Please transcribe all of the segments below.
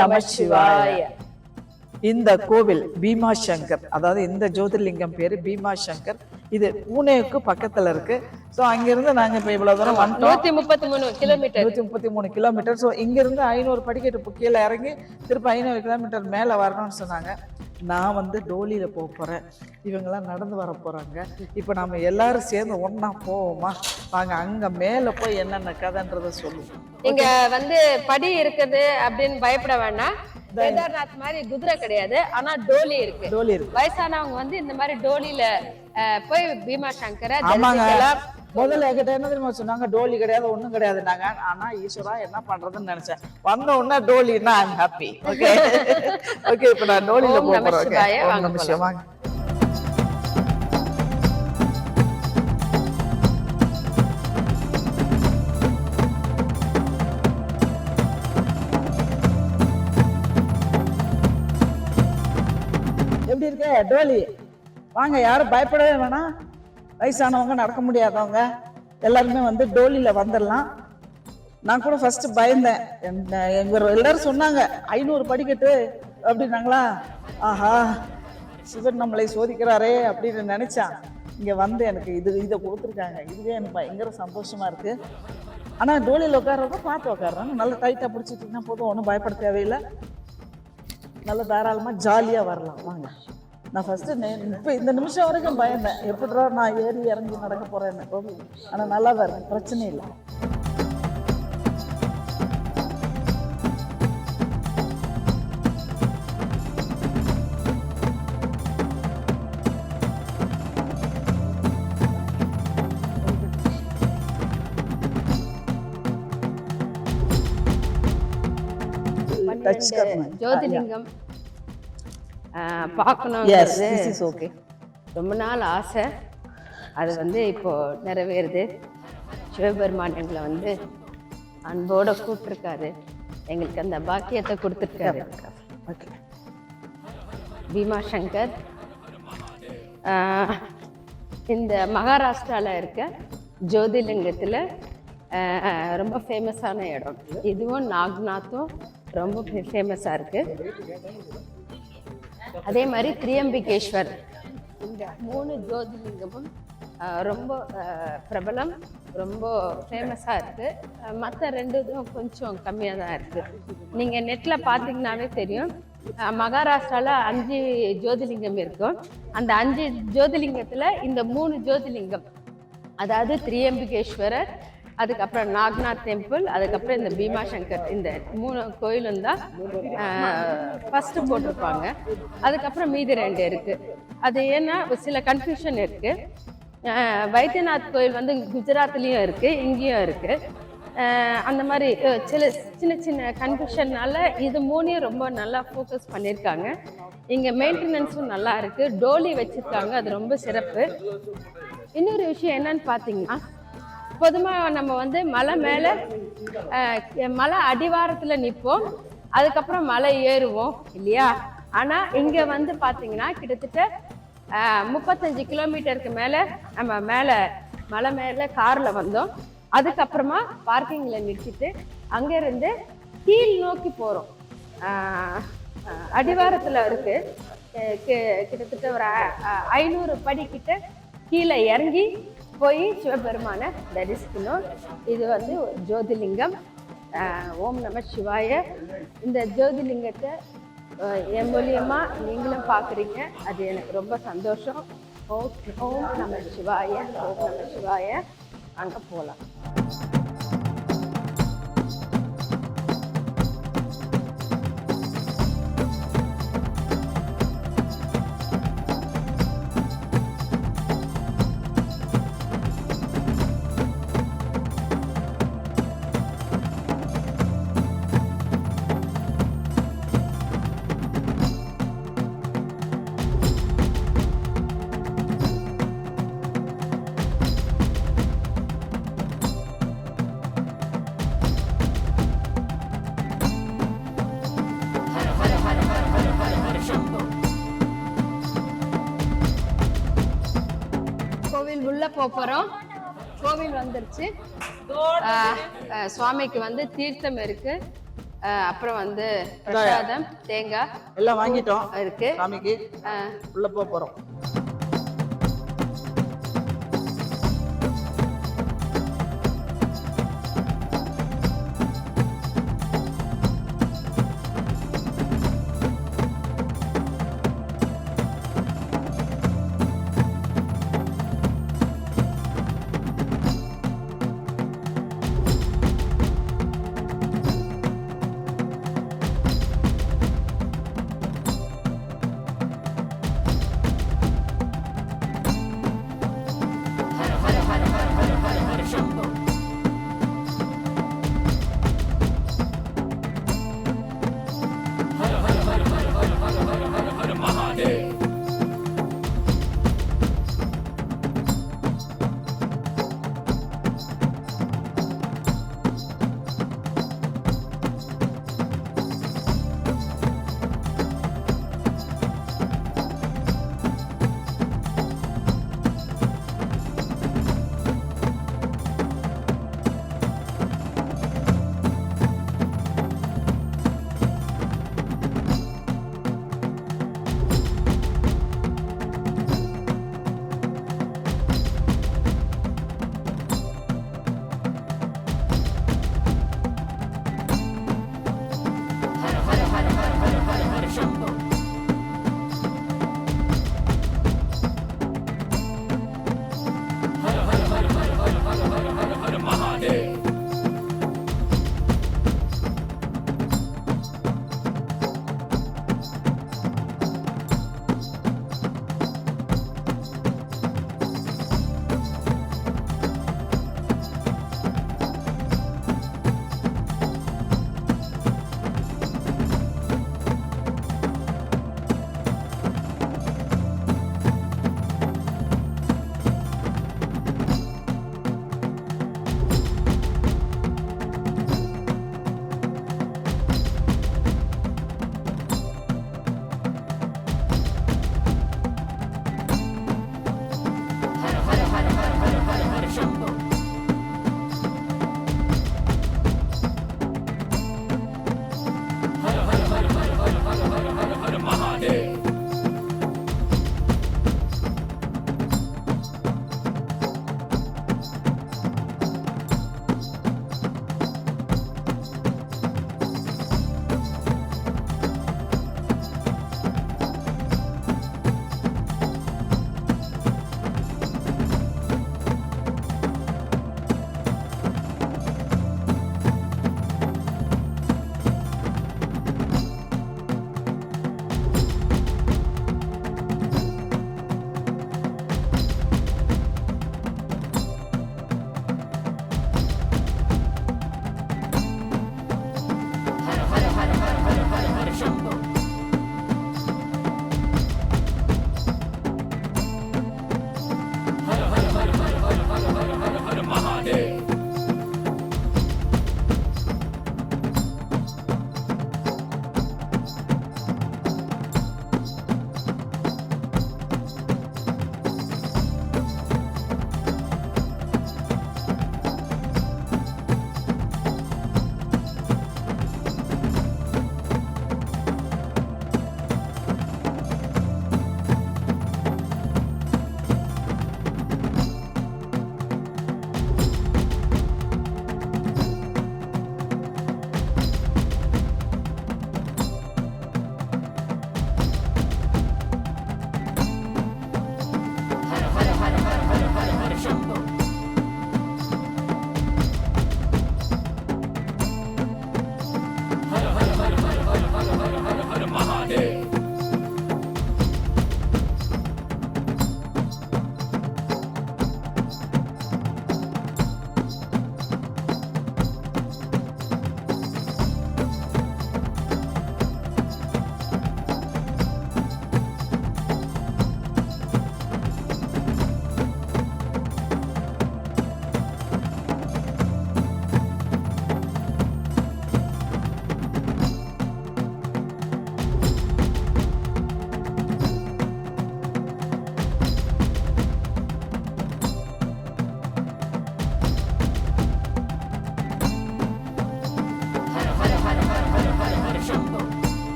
நம சிவாய. இந்த கோவில் பீமாசங்கர், அதாவது இந்த ஜோதிர்லிங்கம் பேரு பீமாசங்கர். இது பூனேவுக்கு பக்கத்துல இருக்கு. ஸோ அங்கிருந்து நாங்க இப்போ இவ்வளவு தூரம் வந்துட்டோம். 133 கிலோமீட்டர். ஸோ இங்கிருந்து 500 படிக்கட்டு கீழே இறங்கி திருப்பி 500 கிலோமீட்டர் மேலே வரணும்னு சொன்னாங்க. நான் வந்து டோலியில போக போறேன், இவங்கெல்லாம் நடந்து வர போறாங்க. இப்போ நம்ம எல்லாரும் சேர்ந்து ஒன்னா போவோமா? வாங்க அங்க மேல போய் என்னென்ன கதைன்றத சொல்லுவோம். இங்க வந்து படி இருக்குது அப்படின்னு பயப்பட வேண்டாம். கேதார்நாத் மாதிரி குதிரை கிடையாது, ஆனா டோலி இருக்கு. டோலி இருக்கு. வயசானவங்க வந்து இந்த மாதிரி டோலியில போய் பீமாசங்கரை தரிசிக்கலாம். முதல்ல என்கிட்ட என்ன தெரியுமா சொன்னாங்க, டோலி கிடையாது ஒண்ணும் கிடையாதுனாங்க. ஆனா ஈஸ்வரா என்ன பண்றதுன்னு நினைச்சேன். வந்த உடனே டோலின்னா ஐ அம் ஹாப்பி. ஓகே ஓகே, இப்போ நான் டோலியில போறேன். வாங்க. எப்படி இருக்க டோலி? வாங்க, யாரும் பயப்படவே வேணாம். வயசானவங்க, நடக்க முடியாதவங்க எல்லாருமே வந்து டோலியில வந்துடலாம். நான் கூட ஃபர்ஸ்ட் பயந்தேன். எங்க எல்லாரும் சொன்னாங்க 500 படிக்கட்டு அப்படின்னாங்களா. ஆஹா, சிவன் நம்மளை சோதிக்கிறாரே அப்படின்னு நினைச்சான். இங்க வந்து எனக்கு இதை கொடுத்துருக்காங்க. இதுவே எனக்கு பயங்கர சந்தோஷமா இருக்கு. ஆனா டோலியில உட்கார்றத பார்த்து உட்காடுறாங்க. நல்லா டைட்டா பிடிச்சிட்டிங்கன்னா போதும், ஒன்றும் பயப்பட தேவையில்லை. நல்லா தாராளமா ஜாலியா வரலாம். வாங்க. நான் ஃபர்ஸ்ட் இப்போ இந்த நிமிஷம் வரைக்கும் பயந்தேன், எப்படிடா நான் ஏறி இறங்கி நடக்க போறேன்னு. ஆனா நல்லா தான் இருக்கு, பிரச்சனை இல்லை. ஜோதிலிங்கம் பார்க்கணும். ரொம்ப நாள் ஆசை, அது வந்து இப்போ நிறைவேறுது. சிவபெருமான் எங்களை வந்து அன்போட கூப்பிட்டுருக்காரு, எங்களுக்கு அந்த பாக்கியத்தை கொடுத்துருக்காரு. பீமாசங்கர் இந்த மகாராஷ்டிராவில் இருக்க ஜோதிலிங்கத்தில் ரொம்ப ஃபேமஸான இடம். இதுவும் நாக்நாத்தும் ரொம்ப ஃபேமஸாக இருக்குது. அதே மாதிரி திரியம்பிகேஸ்வர், இந்த 3 ஜோதிலிங்கமும் ரொம்ப பிரபலம், ரொம்ப ஃபேமஸாக இருக்குது. மற்ற 2 இதுவும் கொஞ்சம் கம்மியாக தான் இருக்குது. நீங்கள் நெட்டில் பார்த்தீங்கன்னாவே தெரியும். மகாராஷ்டிராவில் 5 ஜோதிலிங்கம் இருக்கும். அந்த 5 ஜோதிலிங்கத்தில் இந்த 3 ஜோதிலிங்கம், அதாவது திரியம்பிகேஸ்வரர், அதுக்கப்புறம் நாக்நாத் டெம்பிள், அதுக்கப்புறம் இந்த பீமாசங்கர், இந்த 3 கோயிலும் தான் ஃபஸ்ட்டு போட்டிருப்பாங்க. அதுக்கப்புறம் மீதி 2 இருக்குது. அது ஏன்னா சில கன்ஃபியூஷன் இருக்குது. வைத்தியநாத் கோயில் வந்து குஜராத்லேயும் இருக்குது, இங்கேயும் இருக்குது. அந்த மாதிரி சின்ன சின்ன கன்ஃபியூஷன்னால இது 3 ரொம்ப நல்லா ஃபோக்கஸ் பண்ணியிருக்காங்க. இங்கே மெயின்டெனன்ஸும் நல்லா இருக்குது, டோலி வச்சுருக்காங்க, அது ரொம்ப சிறப்பு. இன்னொரு விஷயம் என்னன்னு பார்த்தீங்கன்னா, பொதுவாக நம்ம வந்து மலை மேலே மலை அடிவாரத்தில் நிற்போம், அதுக்கப்புறம் மலை ஏறுவோம் இல்லையா. ஆனால் இங்கே வந்து பார்த்தீங்கன்னா கிட்டத்தட்ட 35 கிலோமீட்டருக்கு மேலே நம்ம மலை மேலே காரில் வந்தோம். அதுக்கப்புறமா பார்க்கிங்கில் நிறுத்திட்டு அங்கேருந்து கீழ் நோக்கி போகிறோம். அடிவாரத்தில் இருக்குது, கிட்டத்தட்ட ஒரு 500 படிக்கிட்ட கீழே இறங்கி போய் சிவபெருமானை தரிசிக்கணும். இது வந்து ஜோதிலிங்கம். ஓம் நம சிவாய. இந்த ஜோதிலிங்கத்தை என் மூலியமா நீங்களும் பார்க்குறீங்க, அது எனக்கு ரொம்ப சந்தோஷம். ஓம் நம சிவாய, ஓம் நம சிவாய. அங்கே போகலாம். உள்ள போறோம். கோவில் வந்துருச்சு. சுவாமிக்கு வந்து தீர்த்தம் இருக்கு. அப்புறம் வந்து பிரசாதம் தேங்காய் எல்லாம் வாங்கிட்டோம் இருக்கு. சாமிக்கு. உள்ள போறோம்.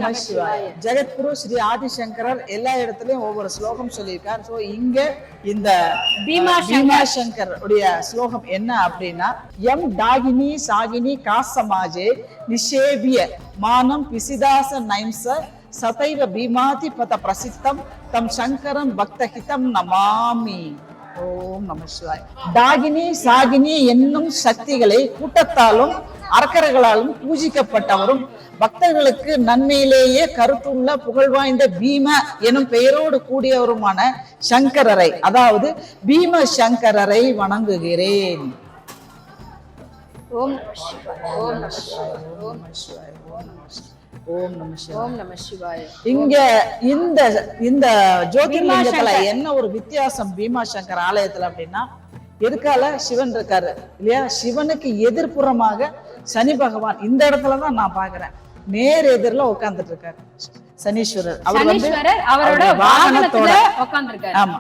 நம சிவாய. ஜெகத்குரு ஸ்ரீ ஆதிசங்கரர் எல்லா இடத்துலயும் ஒவ்வொரு ஸ்லோகம் சொல்லியிருக்கார். ஸோ இங்க இந்த பீமாசங்கர் உடைய ஸ்லோகம் என்ன அப்படின்னா, எம் டாகினி சாகினி காசமாஜே நிஷேபிய மானம் பிசிதாச நைம்ச சதைவ பீமாதி பத பிரசித்தம் தம் சங்கரம் பக்தஹிதம் நமாமி. ஓம் நம சிவாய். டாகினி சாகினி என்னும் சக்திகளை கூட்டத்தாலும் அரக்கர்களாலும் பூஜிக்கப்பட்டவரும் பக்தர்களுக்கு நன்மையிலேயே கருத்துள்ள புகழ்வாய்ந்த பீம எனும் பெயரோடு கூடியவருமான சங்கரரை, அதாவது பீம சங்கரரை வணங்குகிறேன். ஓம் நம சிவாய. ஓம் நம சிவாய. ஓம் நம சிவாய. ஓம் நம சிவாய. ஓம் நம சிவாய. இங்க இந்த ஜோதிர்லிங்கத்துல என்ன ஒரு வித்தியாசம் பீமாசங்கர் ஆலயத்துல அப்படின்னா, எதுக்கால சிவன் இருக்காரு இல்லையா, சிவனுக்கு எதிர்ப்புறமாக சனி பகவான் இந்த இடத்துலதான் நான் பாக்குறேன். நேர் எதிரில உட்கார்ந்துட்டு இருக்காரு சனீஸ்வரர். அவர் வந்து அவரோட வாகனத்தோட உட்கார்ந்திருக்காரு. ஆமா,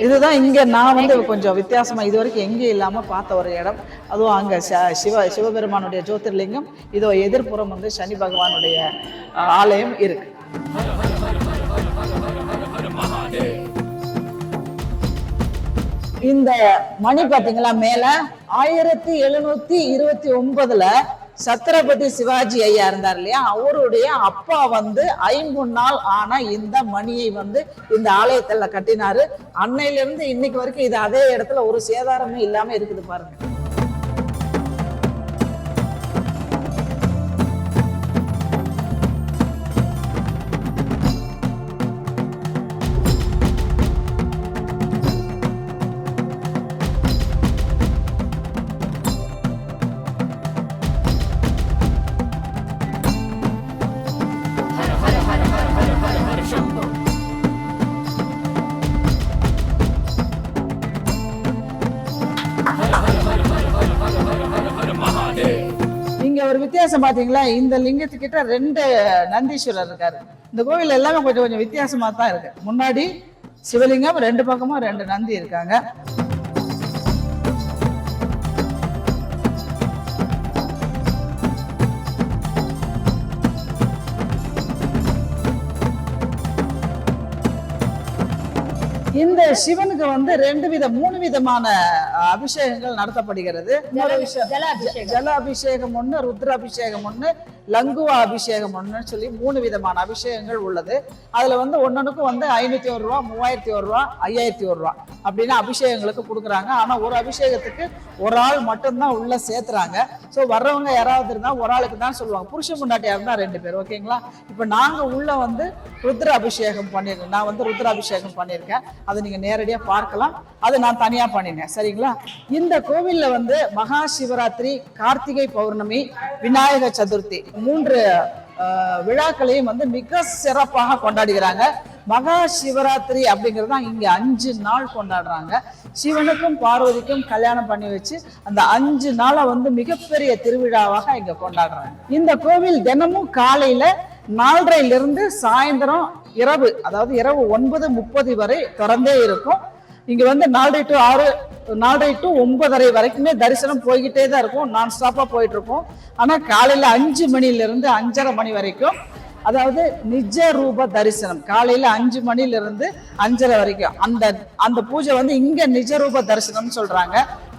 இதுதான் இங்க நான் வந்து கொஞ்சம் வித்தியாசமா இது வரைக்கும் எங்கேயும் இல்லாம பார்த்த ஒரு இடம். அதுவும் அங்க சிவபெருமானுடைய ஜோதிர்லிங்கம், இதோ எதிர்ப்புறம் வந்து சனி பகவானுடைய ஆலயம் இருக்கு. இந்த மணி பாத்தீங்களா மேல 1729 சத்ரபதி சிவாஜி ஐயா இருந்தார் இல்லையா, அவருடைய அப்பா வந்து 50 நாள் ஆன இந்த மணியை வந்து இந்த ஆலயத்துல கட்டினாரு. அன்னையில இருந்து இன்னைக்கு வரைக்கும் இது அதே இடத்துல ஒரு சேதாரமே இல்லாம இருக்குது பாருங்க. ஒரு வித்தியாசம் பாத்தீங்களா, இந்த லிங்கத்துக்கிட்ட 2 நந்தீஸ்வரர் இருக்காரு. இந்த கோவில் எல்லாமே கொஞ்சம் கொஞ்சம் வித்தியாசமா தான் இருக்கு. முன்னாடி சிவலிங்கம், 2 பக்கமும் 2 நந்தி இருக்காங்க. இந்த சிவனுக்கு வந்து 3 விதமான அபிஷேகங்கள் நடத்தப்படுகிறது. ஜல அபிஷேகம் ஒண்ணு, ருத்ர அபிஷேகம் ஒண்ணு, லங்குவா அபிஷேகம் ஒண்ணு சொல்லி 3 விதமான அபிஷேகங்கள் உள்ளது. அதுல வந்து ஒன்னொன்னுக்கும் வந்து 501 ரூபா, 3001 ரூபா, 5001 ரூபா அப்படின்னு அபிஷேகங்களுக்கு கொடுக்குறாங்க. ஆனா ஒரு அபிஷேகத்துக்கு ஒரு ஆள் மட்டும்தான் உள்ள சேர்த்துறாங்க. ஸோ வர்றவங்க யாராவது இருந்தா ஒரு ஆளுக்கு தான் சொல்லுவாங்க. புருஷன் முன்னாட்டியா இருந்தா 2 பேர். ஓகேங்களா? இப்ப நாங்க உள்ள வந்து ருத்ர அபிஷேகம் பண்ணிருக்கேன். நான் வந்து ருத்ர அபிஷேகம் பண்ணியிருக்கேன். அதை நீங்க நேரடியா பார்க்கலாம். அது நான் தனியா பண்ணினேன். சரிங்களா? இந்த கோவில்ல வந்து மகா சிவராத்திரி, கார்த்திகை பௌர்ணமி, விநாயக சதுர்த்தி 3 விழாக்களையும் வந்து மிக சிறப்பாக கொண்டாடுகிறாங்க. மகா சிவராத்திரி அப்படிங்கிறது தான் இங்க 5 நாள் கொண்டாடுறாங்க. சிவனுக்கும் பார்வதிக்கும் கல்யாணம் பண்ணி வச்சு அந்த 5 நாளை வந்து மிகப்பெரிய திருவிழாவாக இங்க கொண்டாடுறாங்க. இந்த கோவில் தினமும் காலையில 4:30 சாயந்தரம் இரவு, அதாவது இரவு 9:30 வரை திறந்தே இருக்கும். இங்க வந்து 4 to 6, 4 to 9:30 வரைக்குமே தரிசனம் போய்கிட்டே தான் இருக்கும். நான் ஸ்டாப்பா போயிட்டு இருக்கோம். ஆனா காலையில 5 மணிலிருந்து 5:30 மணி வரைக்கும், அதாவது நிஜ ரூப தரிசனம், காலையில 5 மணிலிருந்து 5:30 வரைக்கும் அந்த பூஜை வந்து இங்க நிஜ ரூப தரிசனம் சொல்றாங்க.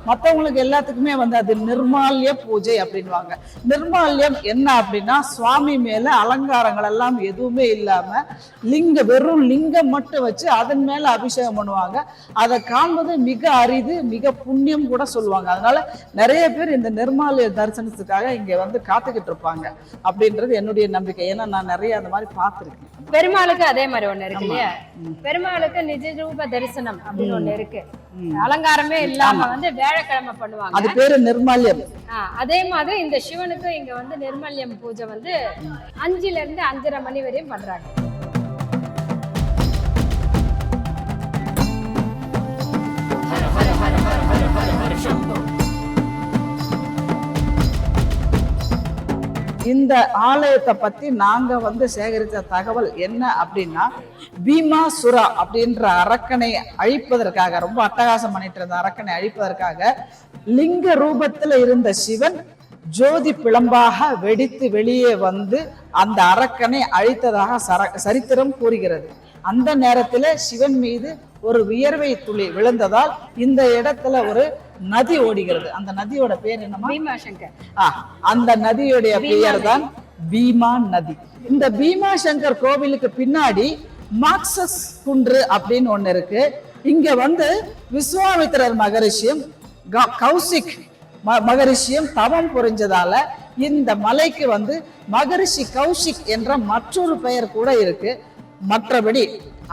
மற்றவங்களுக்கு எல்லாத்துக்குமே வந்து அது நிர்மால்ய பூஜை அப்படின்வாங்க. நிர்மால்யம் என்ன அப்படின்னா, சுவாமி மேல அலங்காரங்கள் எல்லாம் எதுவுமே இல்லாம வெறும் லிங்கம் மட்டும் வச்சு அதன் மேல அபிஷேகம் பண்ணுவாங்க. அதை காண்பது மிக அரிது, மிக புண்ணியம் கூட சொல்லுவாங்க. அதனால நிறைய பேர் இந்த நிர்மால்ய தரிசனத்துக்காக இங்க வந்து காத்துக்கிட்டு இருப்பாங்க அப்படின்றது என்னுடைய நம்பிக்கை. ஏன்னா நான் நிறைய அந்த மாதிரி பார்த்திருக்கேன். பெருமாளுக்கு அதே மாதிரி ஒண்ணு இருக்கு இல்லையா? பெருமாளுக்கு நிஜ ரூப தரிசனம் அப்படின்னு ஒண்ணு இருக்கு. அலங்காரமே இல்லாம வந்து வியாழக்கிழமை பண்ணுவாங்க. அது பேரு நிர்மால்யம். அதே மாதிரி இந்த சிவனுக்கு இங்க வந்து நிர்மால்யம் பூஜை வந்து 5 to 5:30 மணி வரையும் பண்றாங்க. இந்த ஆலயத்தை பத்தி நாங்க வந்து சேகரித்த தகவல் என்ன அப்படின்னா, பீமாசுரா அப்படின்ற அரக்கனை அழிப்பதற்காக, ரொம்ப அட்டகாசம் பண்ணிட்டு இருந்த அரக்கனை அழிப்பதற்காக லிங்க ரூபத்துல இருந்த சிவன் ஜோதி பிளம்பாக வெடித்து வெளியே வந்து அந்த அரக்கனை அழித்ததாக சரித்திரம் கூறுகிறது. அந்த நேரத்தில் சிவன் மீது ஒரு வியர்வை துளி விழுந்ததால் இந்த இடத்துல ஒரு நதி ஓடுகிறது. அந்த நதியோட பேர் என்னமா? பீமாசங்கர். அந்த நதியுடைய பெயர் தான் பீமா நதி. இந்த பீமா சங்கர் கோவிலுக்கு பின்னாடி மாக்சஸ் குன்று அப்படின்னு ஒண்ணு இருக்கு. இங்க வந்து விஸ்வாமித்திரர் மகரிஷியும் கௌசிக் மகரிஷியும் தவம் புரிஞ்சதால இந்த மலைக்கு வந்து மகரிஷி கௌசிக் என்ற மற்றொரு பெயர் கூட இருக்கு. மற்றபடி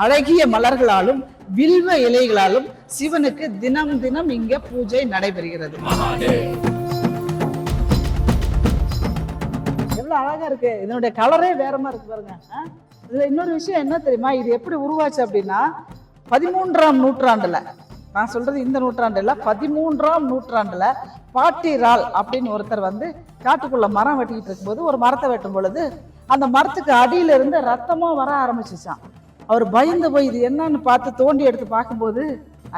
அழகிய மலர்களாலும் வில்வ இலைகளாலும் சிவனுக்கு தினம் தினம் இங்க பூஜை நடைபெறுகிறது. எவ்வளவு அழகா இருக்கு. இதனுடைய கலரே வேற மாதிரி இருக்கு பாருங்க. இதுல இன்னொரு விஷயம் என்ன தெரியுமா? இது எப்படி உருவாச்சு அப்படின்னா 13ஆம் நூற்றாண்டுல, நான் சொல்றது இந்த நூற்றாண்டு இல்ல, 13ஆம் நூற்றாண்டுல பாட்டிரால் அப்படின்னு ஒருத்தர் வந்து காட்டுக்குள்ள மரம் வெட்டிக்கிட்டு இருக்கும்போது ஒரு மரத்தை வெட்டும் பொழுது அந்த மரத்துக்கு அடியில இருந்து ரத்தமா வர ஆரம்பிச்சுச்சான். அவர் பயந்து போய் இது என்னன்னு பார்த்து தோண்டி எடுத்து பார்க்கும்போது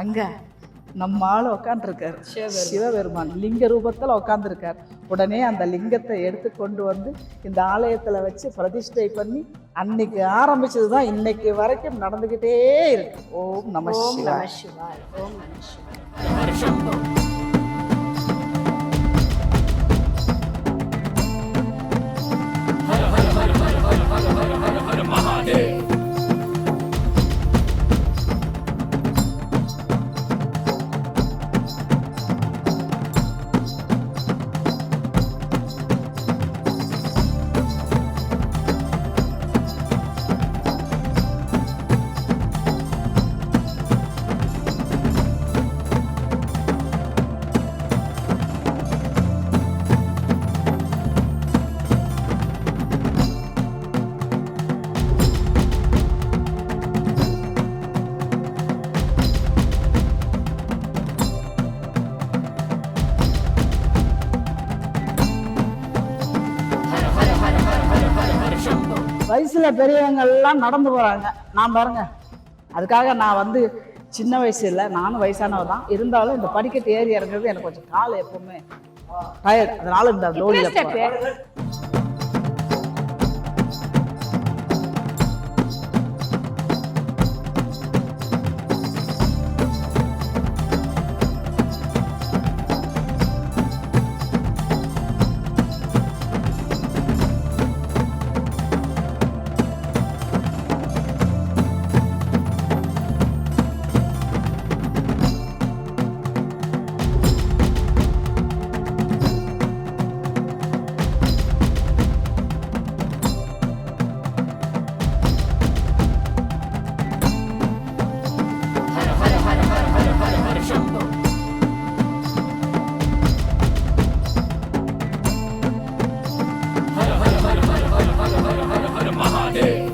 அங்க நம்ம ஆளு உட்காந்துருக்காரு, சிவபெருமான் லிங்க ரூபத்துல உட்காந்துருக்கார். உடனே அந்த லிங்கத்தை எடுத்து கொண்டு வந்து இந்த ஆலயத்துல வச்சு பிரதிஷ்டை பண்ணி அன்னைக்கு ஆரம்பிச்சதுதான் இன்னைக்கு வரைக்கும் நடந்துகிட்டே இருக்கு. ஓம் நம சிவாய. ஓம் நம சிவாய. வயசுல பெரியவங்க எல்லாம் நடந்து போறாங்க, நான் பாருங்க. அதுக்காக நான் வந்து சின்ன வயசு இல்லை, நானும் வயசானவர் தான். இருந்தாலும் இந்த படிக்கட்டு ஏறி இறங்குறது எனக்கு கொஞ்சம் கால் எப்பவுமே டயர்ட். அதனால இந்த லோடியில Mahadev.